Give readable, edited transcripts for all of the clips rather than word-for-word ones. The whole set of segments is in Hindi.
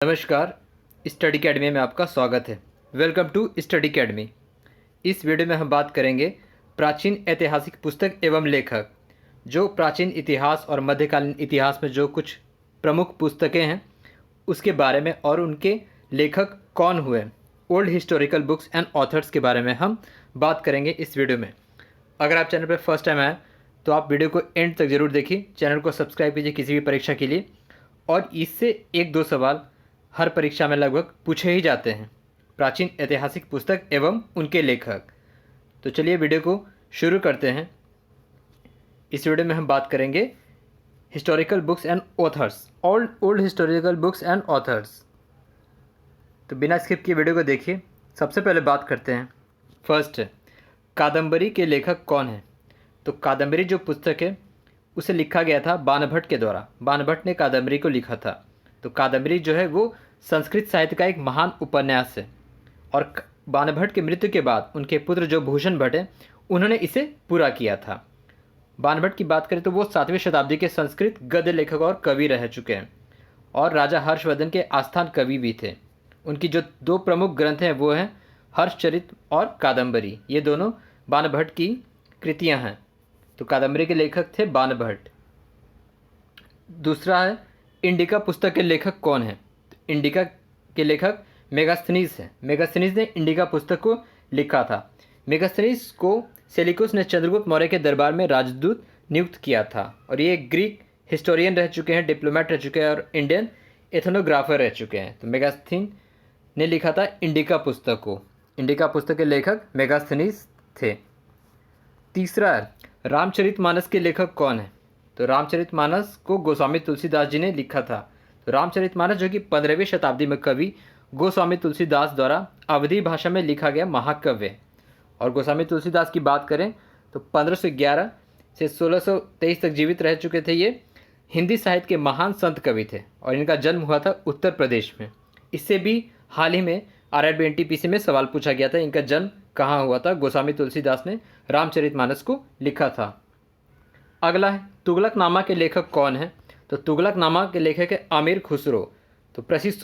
नमस्कार। स्टडी अकेडमी में आपका स्वागत है। Welcome to study academy. इस वीडियो में हम बात करेंगे प्राचीन ऐतिहासिक पुस्तक एवं लेखक। जो प्राचीन इतिहास और मध्यकालीन इतिहास में जो कुछ प्रमुख पुस्तकें हैं उसके बारे में और उनके लेखक कौन हुए, old historical books and authors के बारे में हम बात करेंगे इस वीडियो में। अगर आप चैनल पर फर्स्ट टाइम आए तो आप वीडियो को एंड तक ज़रूर देखिए। चैनल को सब्सक्राइब कीजिए किसी भी परीक्षा के लिए, और इससे एक दो सवाल हर परीक्षा में लगभग पूछे ही जाते हैं। प्राचीन ऐतिहासिक पुस्तक एवं उनके लेखक। तो चलिए वीडियो को शुरू करते हैं। इस वीडियो में हम बात करेंगे historical books and authors, old historical books and authors. तो बिना स्किप किए वीडियो को देखिए। सबसे पहले बात करते हैं फर्स्ट, कादम्बरी के लेखक कौन है। तो कादम्बरी जो पुस्तक है उसे लिखा गया था बाणभट्ट के द्वारा। बाणभट्ट ने कादम्बरी को लिखा था। तो कादम्बरी जो है वो संस्कृत साहित्य का एक महान उपन्यास है, और बाणभट्ट की मृत्यु के बाद उनके पुत्र जो भूषण भट्ट हैं उन्होंने इसे पूरा किया था। बाणभट्ट की बात करें तो वो 7वीं शताब्दी के संस्कृत गद्य लेखक और कवि रह चुके हैं, और राजा हर्षवर्धन के आस्थान कवि भी थे। उनकी जो दो प्रमुख ग्रंथ हैं वो हैं हर्षचरित और कादम्बरी। ये दोनों बाणभट्ट की कृतियाँ हैं। तो कादम्बरी के लेखक थे बाणभट्ट। दूसरा है, इंडिका पुस्तक के लेखक कौन है। तो इंडिका के लेखक मेगास्थनीज हैं। मेगास्थनीज ने इंडिका पुस्तक को लिखा था। मेगास्थनीज को सेलिकुस ने चंद्रगुप्त मौर्य के दरबार में राजदूत नियुक्त किया था, और ये ग्रीक हिस्टोरियन रह चुके हैं, डिप्लोमेट रह चुके हैं, और इंडियन एथनोग्राफर रह चुके हैं। तो मेगास्थनीज ने लिखा था इंडिका पुस्तक को। इंडिका पुस्तक के लेखक मेगास्थनीज थे। तीसरा है, रामचरितमानस के लेखक कौन है। तो रामचरितमानस को गोस्वामी तुलसीदास जी ने लिखा था। तो रामचरितमानस जो कि 15वीं शताब्दी में कवि गोस्वामी तुलसीदास द्वारा अवधी भाषा में लिखा गया महाकाव्य है। और गोस्वामी तुलसीदास की बात करें तो 1511 से 1623 तक जीवित रह चुके थे। ये हिंदी साहित्य के महान संत कवि थे, और इनका जन्म हुआ था उत्तर प्रदेश में। इससे भी हाल ही में RRB NTPC में सवाल पूछा गया था, इनका जन्म कहाँ हुआ था। गोस्वामी तुलसीदास ने रामचरितमानस को लिखा था। अगला है, तुगलकनामा के लेखक कौन है। तो तुगलकनामा के लेखक है अमीर खुसरो। तो प्रसिद्ध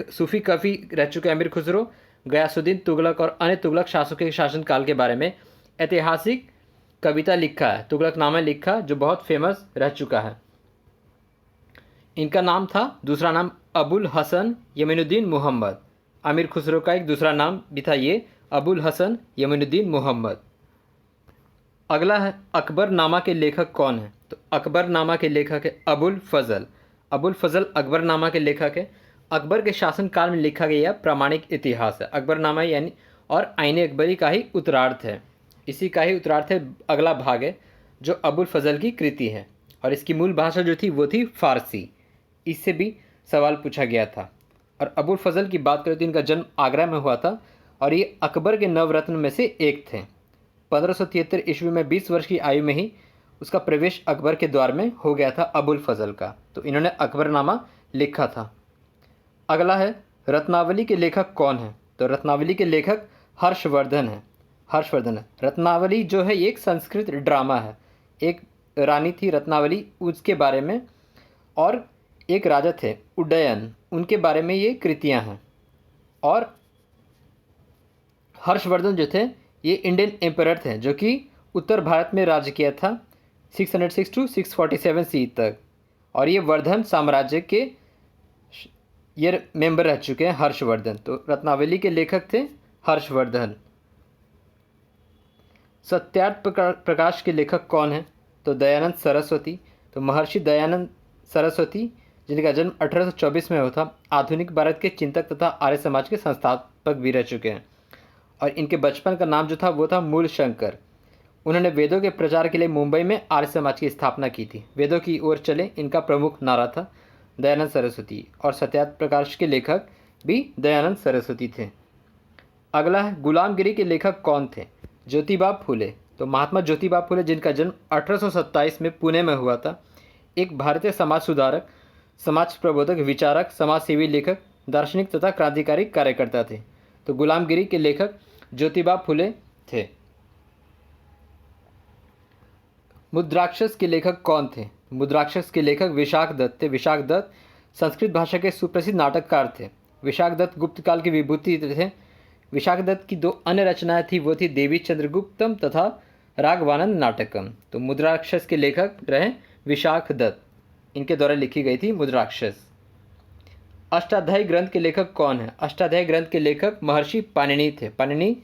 सूफी कवि रह चुके अमीर खुसरो गयासुद्दीन तुगलक और अन्य तुगलक शासकों के शासनकाल के बारे में ऐतिहासिक कविता लिखा है, तुगलकनामा लिखा, जो बहुत फेमस रह चुका है। इनका नाम था, दूसरा नाम अबुल हसन यमीनुद्दीन मोहम्मद। अमीर खुसरो का एक दूसरा नाम भी था ये, अबुल हसन यमीनुद्दीन मोहम्मद। अगला है, अकबरनामा के लेखक कौन है। तो अकबरनामा के लेखक है अबुल फजल। अबुल फजल अकबरनामा के लेखक है। अकबर के शासनकाल में लिखा गया प्रामाणिक इतिहास है अकबरनामा, यानी और आईन अकबरी का ही उत्तरार्थ है। इसी का ही उत्तरार्थ है अगला भाग है जो अबुल फजल की कृति है, और इसकी मूल भाषा जो थी वो थी फारसी। इससे भी सवाल पूछा गया था। और अबुल फजल की बात करें तो इनका जन्म आगरा में हुआ था, और ये अकबर के नवरत्न में से एक थे। 1573 ईस्वी में 20 वर्ष की आयु में ही उसका प्रवेश अकबर के द्वार में हो गया था अबुल फजल का। तो इन्होंने अकबरनामा लिखा था। अगला है, रत्नावली के लेखक कौन है। तो रत्नावली के लेखक हर्षवर्धन है। हर्षवर्धन है। रत्नावली जो है एक संस्कृत ड्रामा है। एक रानी थी रत्नावली, उसके बारे में, और एक राजा थे उदयन, उनके बारे में ये कृतियाँ हैं। और हर्षवर्धन जो थे ये इंडियन एम्परर थे, जो कि उत्तर भारत में राज्य किया था 606 to 647 CE तक, और ये वर्धन साम्राज्य के ये मेंबर रह चुके हैं हर्षवर्धन। तो रत्नावली के लेखक थे हर्षवर्धन। सत्यार्थ प्रकाश के लेखक कौन है। तो दयानंद सरस्वती। तो महर्षि दयानंद सरस्वती जिनका जन्म 1824 में हुआ था, आधुनिक भारत के चिंतक तथा आर्य समाज के संस्थापक भी रह चुके हैं। और इनके बचपन का नाम जो था वो था मूल शंकर। उन्होंने वेदों के प्रचार के लिए मुंबई में आर्य समाज की स्थापना की थी। वेदों की ओर चले इनका प्रमुख नारा था दयानंद सरस्वती। और सत्यार्थ प्रकाश के लेखक भी दयानंद सरस्वती थे। अगला है, गुलामगिरी के लेखक कौन थे। ज्योतिबा फुले। तो महात्मा ज्योतिबा फुले जिनका जन्म 1827 में पुणे में हुआ था, एक भारतीय समाज सुधारक, समाज प्रबोधक, विचारक, समाज सेवी, लेखक, दार्शनिक तथा क्रांतिकारी कार्यकर्ता थे। तो गुलामगिरी के लेखक ज्योतिबा फुले थे। मुद्राक्षस के लेखक कौन थे। मुद्राक्षस के लेखक विशाख दत्त थे। विशाख दत्त संस्कृत भाषा के सुप्रसिद्ध नाटककार थे। विशाख दत्त गुप्त काल की विभूति थे। विशाख दत्त की 2 अन्य रचनाएं थी, वो थी देवी चंद्रगुप्तम तथा राघवानंद नाटकम। तो मुद्राक्षस के लेखक रहे विशाख दत्त, इनके द्वारा लिखी गई थी मुद्राक्षस। अष्टाध्यायी ग्रंथ के लेखक कौन है? अष्टाध्यायी ग्रंथ के लेखक महर्षि पाणिनि थे। पाणिनि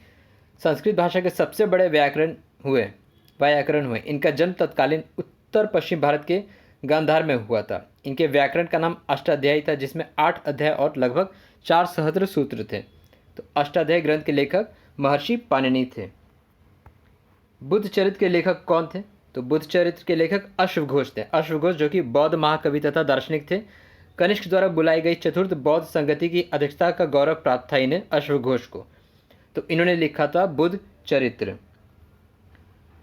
संस्कृत भाषा के सबसे बड़े व्याकरण हुए। इनका जन्म तत्कालीन उत्तर पश्चिम भारत के गांधार में हुआ था। इनके व्याकरण का नाम अष्टाध्यायी था, जिसमें 8 अध्याय और लगभग 4 सहस्त्र सूत्र थे। तो अष्टाध्यायी ग्रंथ के लेखक महर्षि पाणिनि थे। बुद्ध चरित्र के लेखक कौन थे? तो बुद्ध चरित्र के लेखक अश्वघोष थे। अश्वघोष जो कि बौद्ध महाकवि तथा दार्शनिक थे। कनिष्क द्वारा बुलाई गई चतुर्थ बौद्ध संगति की अध्यक्षता का गौरव प्राप्त था इन्हें, अश्वघोष को। तो इन्होंने लिखा था बुद्ध चरित्र।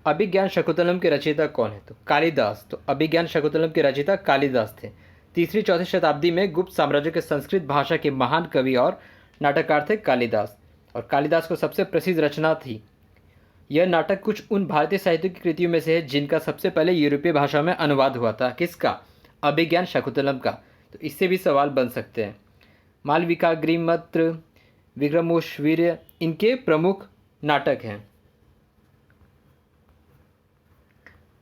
अभिज्ञान शकुंतलम के रचयिता कौन है? तो कालिदास। तो अभिज्ञान शकुंतलम के रचयिता कालिदास थे। 3री-4वीं शताब्दी में गुप्त साम्राज्य के संस्कृत भाषा के महान कवि और नाटककार थे कालिदास। और कालिदास को सबसे प्रसिद्ध रचना थी। यह नाटक कुछ उन भारतीय साहित्य की कृतियों में से है जिनका सबसे पहले यूरोपीय भाषा में अनुवाद हुआ था। किसका? अभिज्ञान शकुंतलम का। तो इससे भी सवाल बन सकते हैं। मालविकाग्निमित्र, विक्रमोर्वशीय इनके प्रमुख नाटक हैं।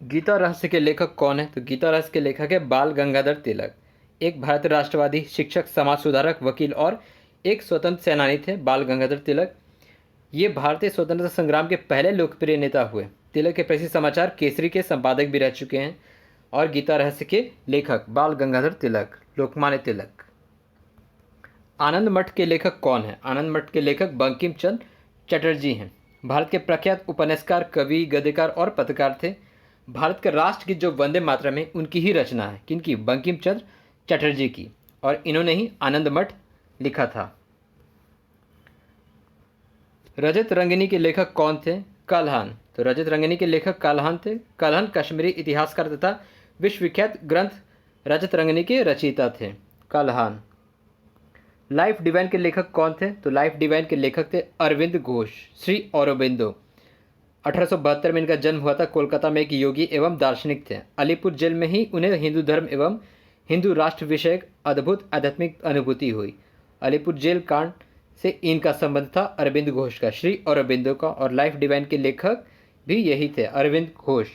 गीता रहस्य के लेखक कौन है? तो गीता रहस्य के लेखक है बाल गंगाधर तिलक। एक भारतीय राष्ट्रवादी, शिक्षक, समाज सुधारक, वकील और एक स्वतंत्र सेनानी थे बाल गंगाधर तिलक। ये भारतीय स्वतंत्रता संग्राम के पहले लोकप्रिय नेता हुए। तिलक के प्रसिद्ध समाचार केसरी के संपादक भी रह चुके हैं। और गीता रहस्य के लेखक बाल गंगाधर तिलक, लोकमान्य तिलक। आनंद मठ के लेखक कौन है? आनंद मठ के लेखक बंकिम चंद्र चटर्जी हैं। भारत के प्रख्यात उपन्यासकार, कवि, गद्यकार और पत्रकार थे। भारत के राष्ट्रगीत जो वंदे मातरम है, उनकी ही रचना है। किनकी? बंकिम चंद्र चटर्जी की। और इन्होंने ही आनंद मठ लिखा था। रजत रंगिनी के लेखक कौन थे? कल्हान। तो रजत रंगिनी के लेखक कल्हान थे। कल्हान कश्मीरी इतिहासकार तथा विश्वविख्यात ग्रंथ रजत रंगिनी के रचयिता थे कल्हान। लाइफ डिवाइन के लेखक कौन थे? तो लाइफ डिवाइन के लेखक थे अरविंद घोष, श्री अरबिंदो। 1872 में इनका जन्म हुआ था। कोलकाता में एक योगी एवं दार्शनिक थे। अलीपुर जेल में ही उन्हें हिंदू धर्म एवं हिंदू राष्ट्र विषयक अद्भुत आध्यात्मिक अनुभूति हुई। अलीपुर जेल कांड से इनका संबंध था अरविंद घोष का, श्री अरबिंदो का। और लाइफ डिवाइन के लेखक भी यही थे, अरविंद घोष।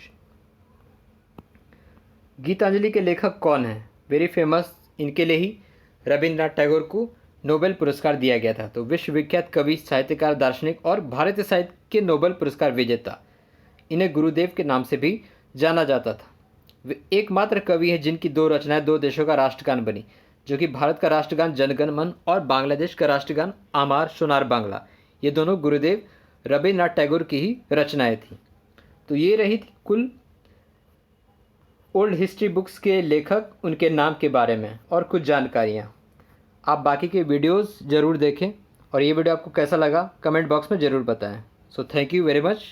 गीतांजलि के लेखक कौन है? वेरी फेमस, इनके लिए ही रविंद्रनाथ टैगोर को नोबेल पुरस्कार दिया गया था। तो विश्वविख्यात कवि, साहित्यकार, दार्शनिक और भारतीय साहित्य के नोबेल पुरस्कार विजेता। इन्हें गुरुदेव के नाम से भी जाना जाता था। वे एकमात्र कवि हैं जिनकी 2 रचनाएं 2 देशों का राष्ट्रगान बनी, जो कि भारत का राष्ट्रगान जनगण मन और बांग्लादेश का राष्ट्रगान आमार सोनार बांग्ला। ये दोनों गुरुदेव रविंद्रनाथ टैगोर की ही रचनाएं थी। तो ये रही थी कुल ओल्ड हिस्ट्री बुक्स के लेखक, उनके नाम के बारे में और कुछ जानकारियाँ। आप बाकी के वीडियोस ज़रूर देखें और ये वीडियो आपको कैसा लगा कमेंट बॉक्स में ज़रूर बताएं। So thank you very much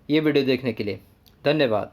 ये वीडियो देखने के लिए। धन्यवाद।